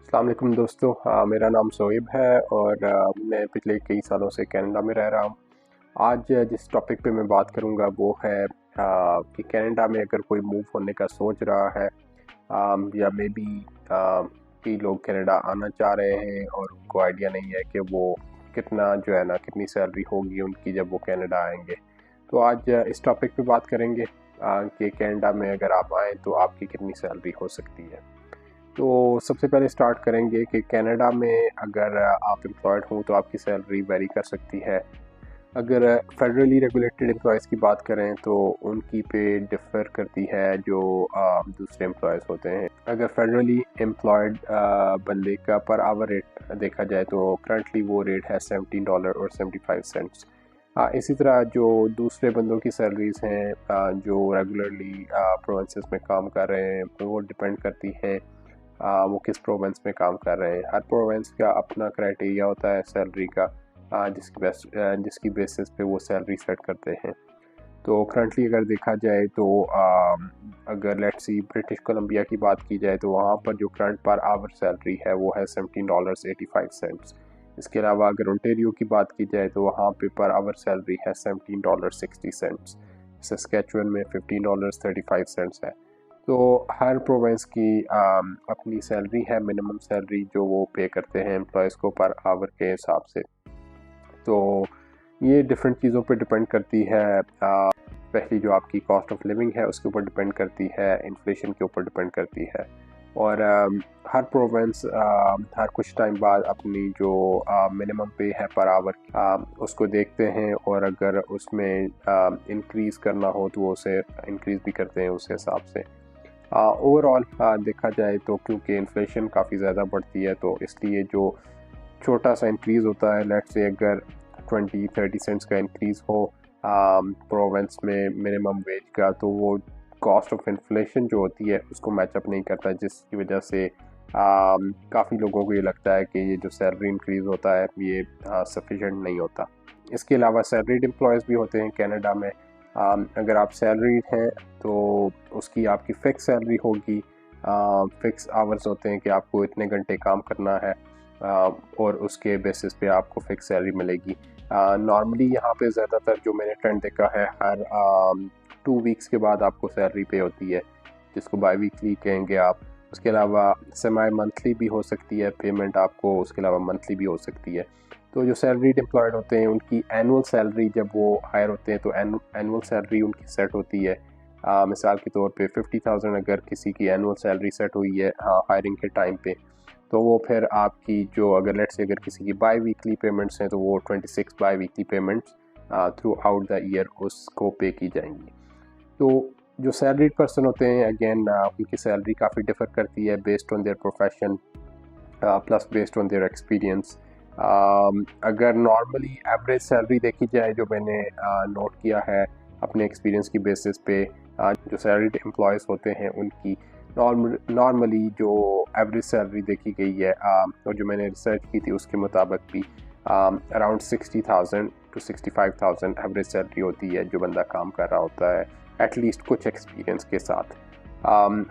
अस्सलाम वालेकुम दोस्तों। मेरा नाम शोएब है और मैं पिछले कई सालों से कनाडा में रह रहा हूँ। आज जिस टॉपिक पे मैं बात करूँगा वो है कि कनाडा में अगर कोई मूव होने का सोच रहा है या मे बी कई लोग कनाडा आना चाह रहे हैं और उनको आइडिया नहीं है कि वो कितना जो है ना कितनी सैलरी होगी उनकी जब वो कनाडा आएंगे। तो आज इस टॉपिक पे बात करेंगे कि कनाडा में अगर आप आएँ तो आपकी कितनी सैलरी हो सकती है। तो सबसे पहले स्टार्ट करेंगे कि कनाडा में अगर आप एम्प्लॉयड हों तो आपकी सैलरी वेरी कर सकती है। अगर फेडरली रेगुलेटेड एम्प्लॉयज़ की बात करें तो उनकी पे डिफ़र करती है जो दूसरे एम्प्लॉयज़ होते हैं। अगर फेडरली एम्प्लॉयड बंदे का पर आवर रेट देखा जाए तो करंटली वो रेट है $17 और 75 सेंट्स। इसी तरह जो दूसरे बंदों की सैलरीज़ हैं जो रेगुलरली प्रोविंसेस में काम कर रहे हैं तो वो डिपेंड करती हैं वो किस प्रोविंस में काम कर रहे हैं। हर प्रोविंस का अपना क्राइटेरिया होता है सैलरी का जिसकी बेसिस पे वो सैलरी सेट करते हैं। तो करंटली अगर देखा जाए तो अगर लेट्स सी ब्रिटिश कोलंबिया की बात की जाए तो वहाँ पर जो करंट पर आवर सैलरी है वो है $17.85। इसके अलावा अगर ओंटारियो की बात की जाए तो वहाँ पे पर आवर सैलरी है $17.60। सस्कैचुअन में $15.35 है। तो हर प्रोविंस की अपनी सैलरी है, मिनिमम सैलरी जो वो पे करते हैं एम्प्लॉयज़ को पर आवर के हिसाब से। तो ये डिफरेंट चीज़ों पे डिपेंड करती है। पहली जो आपकी कॉस्ट ऑफ लिविंग है उसके ऊपर डिपेंड करती है, इन्फ्लेशन के ऊपर डिपेंड करती है। और हर प्रोविंस हर कुछ टाइम बाद अपनी जो मिनिमम पे है पर आवर उसको देखते हैं और अगर उसमें इंक्रीज़ करना हो तो वो उसे इंक्रीज़ भी करते हैं उस हिसाब से। ओवरऑल देखा जाए तो क्योंकि इन्फ्लेशन काफ़ी ज़्यादा बढ़ती है तो इसलिए जो छोटा सा इंक्रीज़ होता है लेट्स से अगर 20-30 सेंट्स का इंक्रीज़ हो प्रोविंस में मिनिमम वेज का तो वो कॉस्ट ऑफ इन्फ्लेशन जो होती है उसको मैचअप नहीं करता, जिसकी वजह से काफ़ी लोगों को ये लगता है कि ये जो सैलरी इंक्रीज़ होता है ये सफिशेंट नहीं होता। इसके अलावा सैलरीड एम्प्लॉयज़ भी होते हैं कनाडा में। अगर आप सैलरीड हैं तो उसकी आपकी फ़िक्स सैलरी होगी। फ़िक्स आवर्स होते हैं कि आपको इतने घंटे काम करना है और उसके बेसिस पे आपको फ़िक्स सैलरी मिलेगी। नॉर्मली यहाँ पे ज़्यादातर जो मैंने ट्रेंड देखा है हर 2 वीक्स के बाद आपको सैलरी पे होती है, जिसको बाई वीकली कहेंगे आप। उसके अलावा सेमी मंथली भी हो सकती है पेमेंट आपको, उसके अलावा मंथली भी हो सकती है। तो जो सैलरीड एम्प्लॉयड होते हैं उनकी एनुअल सैलरी जब वो हायर होते हैं तो एनुअल सैलरी उनकी सेट होती है। मिसाल के तौर पे 50,000 अगर किसी की एनुअल सैलरी सेट हुई है हायरिंग के टाइम पे, तो वो फिर आपकी जो अगर लेट्स से अगर किसी की बाई वीकली पेमेंट्स हैं तो वो 26 by weekly payments through out the year उसको पे की जाएंगी। तो जो सैलरीड पर्सन होते हैं अगेन उनकी सैलरी काफ़ी डिफ़र करती है based on their profession plus based on their experience. अगर नॉर्मली एवरेज सैलरी देखी जाए जो मैंने नोट किया है अपने एक्सपीरियंस की बेसिस पे जो सैलरीड एम्प्लॉयज़ होते हैं उनकी नॉर्मली जो एवरेज सैलरी देखी गई है और जो मैंने रिसर्च की थी उसके मुताबिक भी अराउंड 60,000 टू 65,000 एवरेज सैलरी होती है जो बंदा काम कर रहा होता है एटलीस्ट कुछ एक्सपीरियंस के साथ।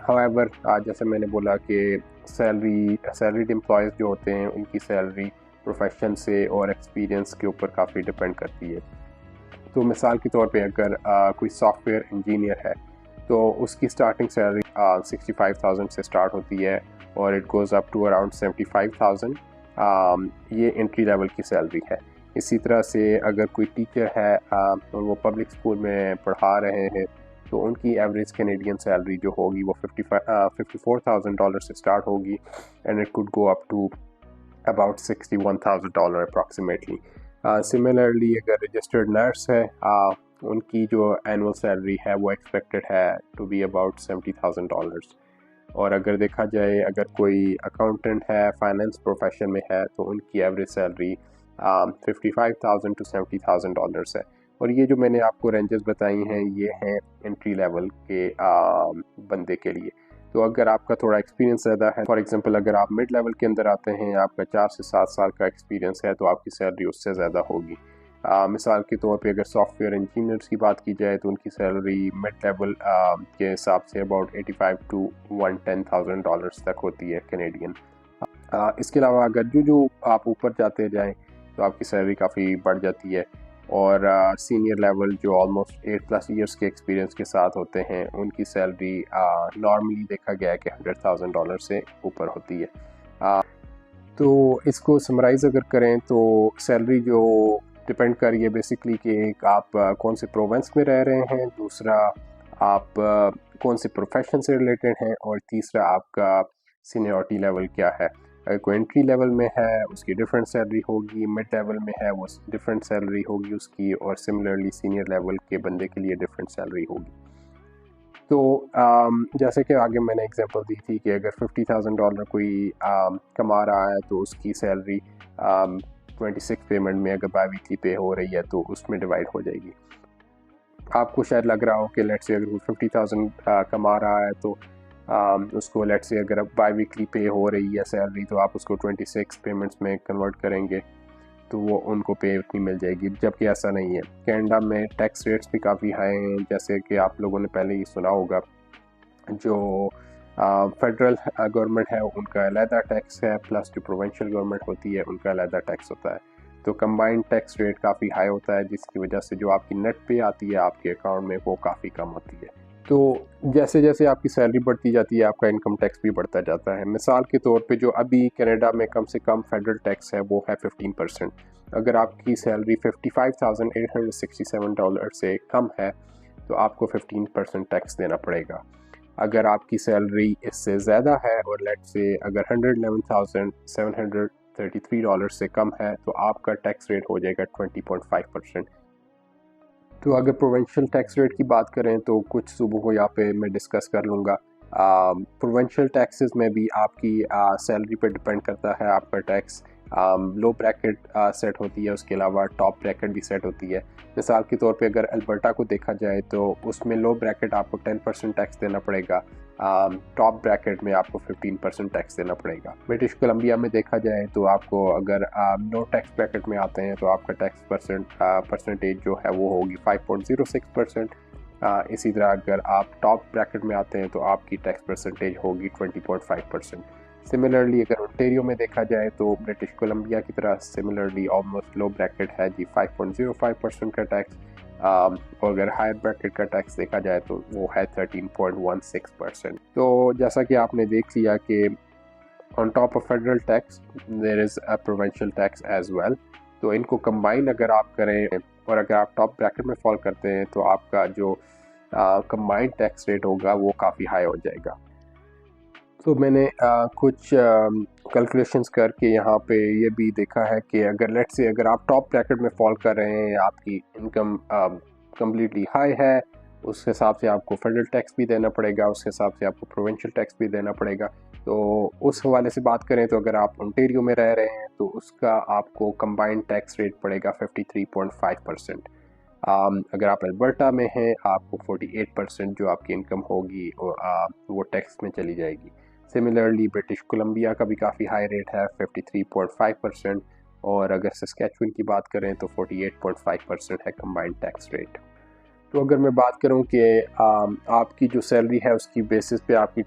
हाउएवर जैसे मैंने बोला कि सैलरीड एम्प्लॉयज़ जो होते हैं उनकी सैलरी प्रोफेशन से और एक्सपीरियंस के ऊपर काफ़ी डिपेंड करती है। तो मिसाल के तौर पे अगर कोई सॉफ्टवेयर इंजीनियर है तो उसकी स्टार्टिंग सैलरी 65,000 से स्टार्ट होती है और it goes up to around 75,000। ये एंट्री लेवल की सैलरी है। इसी तरह से अगर कोई टीचर है और वो पब्लिक स्कूल में पढ़ा रहे हैं तो उनकी एवरेज कैनेडियन सैलरी जो होगी वो $54,000 से स्टार्ट होगी and it could go up to about $61,000 approximately. Similarly अगर रजिस्टर्ड नर्स है उनकी जो एनुअल सैलरी है वो एक्सपेक्टेड है टू बी अबाउट $70,000। और अगर देखा जाए अगर कोई अकाउंटेंट है फाइनेंस प्रोफेशन में है तो उनकी एवरेज सैलरी 55,000 टू $70,000 है। और ये जो मैंने आपको रेंजेस बताई हैं ये हैं एंट्री लेवल के बंदे के लिए। तो अगर आपका थोड़ा एक्सपीरियंस ज़्यादा है, फॉर एग्जांपल अगर आप मिड लेवल के अंदर आते हैं, आपका 4 से 7 साल का एक्सपीरियंस है तो आपकी सैलरी उससे ज़्यादा होगी। मिसाल के तौर पे अगर सॉफ्टवेयर इंजीनियर्स की बात की जाए तो उनकी सैलरी मिड लेवल के हिसाब से अबाउट 85 टू $110,000 तक होती है कैनेडियन। इसके अलावा अगर जो आप ऊपर जाते जाएं तो आपकी सैलरी काफ़ी बढ़ जाती है, और सीनियर लेवल जो ऑलमोस्ट 8+ ईयर्स के एक्सपीरियंस के साथ होते हैं उनकी सैलरी नॉर्मली देखा गया है कि $100,000 से ऊपर होती है। तो इसको समराइज़ अगर करें तो सैलरी जो डिपेंड कर रही है बेसिकली कि एक आप कौन से प्रोविंस में रह रहे हैं, दूसरा आप कौन से प्रोफेशन से रिलेटेड हैं, और तीसरा आपका सीनियरिटी लेवल क्या है। अगर कोई एंट्री लेवल में है उसकी डिफरेंट सैलरी होगी, मिड लेवल में है वो डिफरेंट सैलरी होगी उसकी, और सिमिलरली सीनियर लेवल के बंदे के लिए डिफरेंट सैलरी होगी। तो जैसे कि आगे मैंने एग्जांपल दी थी कि अगर $50,000 कोई कमा रहा है तो उसकी सैलरी 26 पेमेंट में अगर बाई वीकली पे हो रही है तो उसमें डिवाइड हो जाएगी। आपको शायद लग रहा हो कि लेट्स से अगर वो 50,000 कमा रहा है तो उसको लेट्स से अगर बाई वीकली पे हो रही है सैलरी तो आप उसको 26 पेमेंट्स में कन्वर्ट करेंगे तो वो उनको पे उतनी मिल जाएगी, जबकि ऐसा नहीं है। कनाडा में टैक्स रेट्स भी काफ़ी हाई हैं, जैसे कि आप लोगों ने पहले ही सुना होगा। जो फेडरल गवर्नमेंट है उनका अलहदा टैक्स है, प्लस जो प्रोविंशियल गवर्नमेंट होती है उनका अलहदा टैक्स होता है। तो कंबाइंड टैक्स रेट काफ़ी हाई होता है, जिसकी वजह से जो आपकी नेट पे आती है आपके अकाउंट में वो काफ़ी कम होती है। तो जैसे जैसे आपकी सैलरी बढ़ती जाती है आपका इनकम टैक्स भी बढ़ता जाता है। मिसाल के तौर पे जो अभी कनाडा में कम से कम फेडरल टैक्स है वो है 15%। अगर आपकी सैलरी $55,867 से कम है तो आपको 15% टैक्स देना पड़ेगा। अगर आपकी सैलरी इससे ज़्यादा है और लेट से अगर $111,733 से कम है तो आपका टैक्स रेट हो जाएगा 20.5%। तो अगर प्रोविंशियल टैक्स रेट की बात करें तो कुछ सूबों को यहाँ पे मैं डिस्कस कर लूँगा। प्रोविंशियल टैक्सेस में भी आपकी सैलरी पे डिपेंड करता है आपका टैक्स। लो ब्रैकेट सेट होती है, उसके अलावा टॉप ब्रैकेट भी सेट होती है। मिसाल के तौर पे अगर अल्बर्टा को देखा जाए तो उसमें लो ब्रैकेट आपको 10% टैक्स देना पड़ेगा, टॉप ब्रैकेट में आपको 15% टैक्स देना पड़ेगा। ब्रिटिश कोलंबिया में देखा जाए तो आपको अगर नो टैक्स ब्रैकेट में आते हैं तो आपका टैक्स परसेंटेज जो है वो होगी 5.06%। इसी तरह अगर आप टॉप ब्रैकेट में आते हैं तो आपकी टैक्स परसेंटेज होगी 20.5%। सिमिलरली अगर ओंटारियो में देखा जाए तो ब्रिटिश कोलंबिया की तरह सिमिलरली ऑलमोस्ट लो ब्रैकेट है जी 5.05% का टैक्स, और अगर हायर ब्रैकेट का टैक्स देखा जाए तो वो है 13.16%। तो जैसा कि आपने देख लिया कि on top of federal tax there is a provincial tax as well. तो इनको कंबाइन अगर आप करें और अगर आप टॉप ब्रैकेट में फॉल करते हैं तो आपका जो कंबाइंड टैक्स रेट होगा वो काफ़ी हाई हो जाएगा। तो मैंने कुछ कैलकुलेशंस करके यहाँ पे ये भी देखा है कि अगर लेट्स से अगर आप टॉप ब्रैकेट में फॉल कर रहे हैं, आपकी इनकम कम्प्लीटली हाई है, उस हिसाब से आपको फेडरल टैक्स भी देना पड़ेगा, उस हिसाब से आपको प्रोविंशियल टैक्स भी देना पड़ेगा। तो उस हवाले से बात करें तो अगर आप ओंटारियो में रह रहे हैं तो उसका आपको कंबाइंड टैक्स रेट पड़ेगा 53.5%। अगर आप अल्बर्टा में हैं आपको 48% जो आपकी इनकम होगी वो टैक्स में चली जाएगी। सिमिलरली ब्रिटिश कोलंबिया का भी काफ़ी हाई रेट है 53.5%, और अगर सस्कैचुअन की बात करें तो 48.5% है कंबाइंड टैक्स रेट। तो अगर मैं बात करूं कि आपकी जो सैलरी है उसकी बेसिस पे आपकी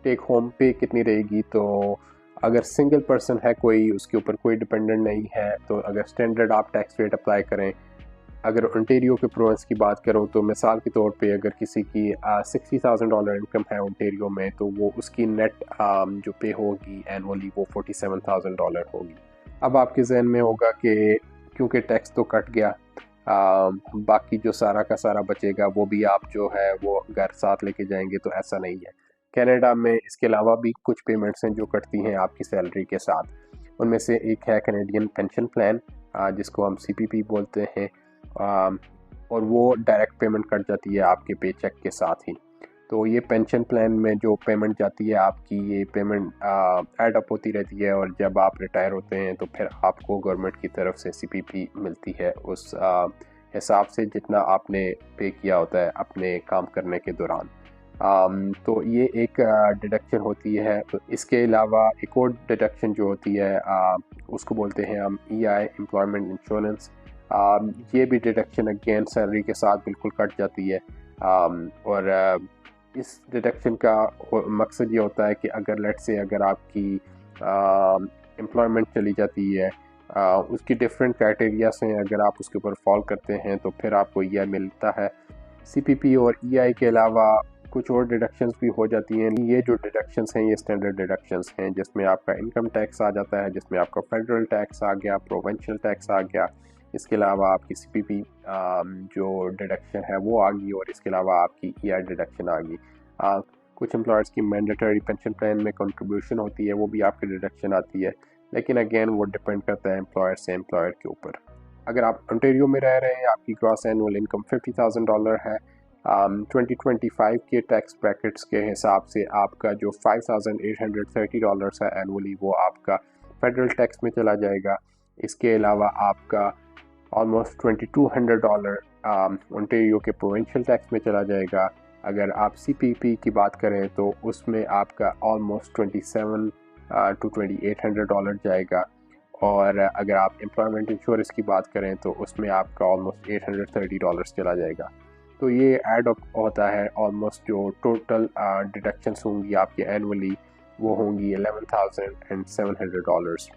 टेक होम पे कितनी रहेगी, तो अगर सिंगल पर्सन है कोई, उसके ऊपर कोई डिपेंडेंट नहीं है, तो अगर स्टैंडर्ड आप टैक्स रेट अप्लाई करें। अगर ओंटारियो के प्रोविंस की बात करूं तो मिसाल के तौर पे अगर किसी की $60,000 इनकम है ओंटारियो में तो वो उसकी नेट जो पे होगी एनुअली वो $47,000 होगी। अब आपके जहन में होगा कि क्योंकि टैक्स तो कट गया, बाकी जो सारा का सारा बचेगा वो भी आप जो है वो घर साथ लेके जाएंगे, तो ऐसा नहीं है। कनाडा में इसके अलावा भी कुछ पेमेंट्स हैं जो कटती हैं आपकी सैलरी के साथ। उनमें से एक है कैनेडियन पेंशन प्लान, जिसको हम CPP बोलते हैं, और वो डायरेक्ट पेमेंट कट जाती है आपके पे चेक के साथ ही। तो ये पेंशन प्लान में जो पेमेंट जाती है आपकी, ये पेमेंट ऐड अप होती रहती है, और जब आप रिटायर होते हैं तो फिर आपको गवर्नमेंट की तरफ से CPP मिलती है उस हिसाब से जितना आपने पे किया होता है अपने काम करने के दौरान। तो ये एक डिडक्शन होती है। तो इसके अलावा एक और डिडक्शन जो होती है उसको बोलते हैं हम EI एम्प्लॉयमेंट इंश्योरेंस। ये भी डिडक्शन अगेन सैलरी के साथ बिल्कुल कट जाती है, और इस डिडक्शन का मकसद ये होता है कि अगर लेट से अगर आपकी एम्प्लॉयमेंट चली जाती है, उसकी डिफरेंट क्राइटेरियाज हैं, अगर आप उसके ऊपर फॉल करते हैं तो फिर आपको ईआई मिलता है। सीपीपी और ईआई के अलावा कुछ और डिडक्शंस भी हो जाती हैं। ये जो डिडक्शंस हैं ये स्टैंडर्ड डिडक्शंस हैं, जिसमें आपका इनकम टैक्स आ जाता है, जिसमें आपका फेडरल टैक्स आ गया, प्रोविंशियल टैक्स आ गया, इसके अलावा आपकी सीपीपी जो डिडक्शन है वो आ गई, और इसके अलावा आपकी ईआई डिडक्शन आ गई। कुछ एम्प्लॉयर्स की मैंडेटरी पेंशन प्लान में कंट्रीब्यूशन होती है, वो भी आपकी डिडक्शन आती है, लेकिन अगेन वो डिपेंड करता है एम्प्लॉयर से एम्प्लॉयर के ऊपर। अगर आप ओंटारियो में रह रहे हैं, आपकी ग्रॉस एनुअल इनकम $50,000 है, 2025 के टैक्स ब्रैकेट्स के हिसाब से आपका जो $5,830 है एनुअली, वो आपका फेडरल टैक्स में चला जाएगा। इसके अलावा आपका ऑलमोस्ट $2,200 ओंटारियो के प्रोविंशियल टैक्स में चला जाएगा। अगर आप सीपीपी की बात करें तो उसमें आपका ऑलमोस्ट $27 to $2,800 जाएगा, और अगर आप एम्प्लॉयमेंट इंश्योरेंस की बात करें तो उसमें आपका ऑलमोस्ट $830 चला जाएगा। तो ये ऐड अप होता है, ऑलमोस्ट जो टोटल डिडक्शंस होंगी आपके एनुअली वो होंगी $11,700।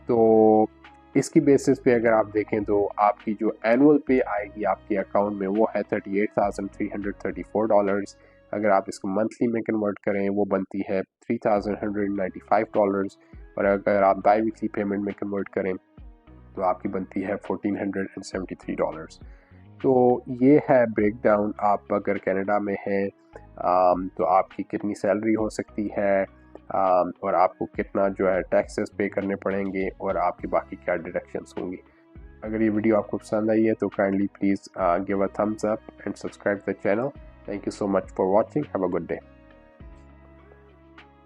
तो इसकी बेसिस पे अगर आप देखें तो आपकी जो एनुअल पे आएगी आपके अकाउंट में वो है $38,334। अगर आप इसको मंथली में कन्वर्ट करें वो बनती है $3,195, और अगर आप बाई वीकली पेमेंट में कन्वर्ट करें तो आपकी बनती है $1,473। तो ये है ब्रेकडाउन। आप अगर कनाडा में हैं तो आपकी कितनी सैलरी हो सकती है, और आपको कितना जो है टैक्सेस पे करने पड़ेंगे, और आपकी बाकी क्या डिडक्शंस होंगी। अगर ये वीडियो आपको पसंद आई है तो kindly please give a thumbs up and subscribe the channel. Thank you so much for watching. Have a good day.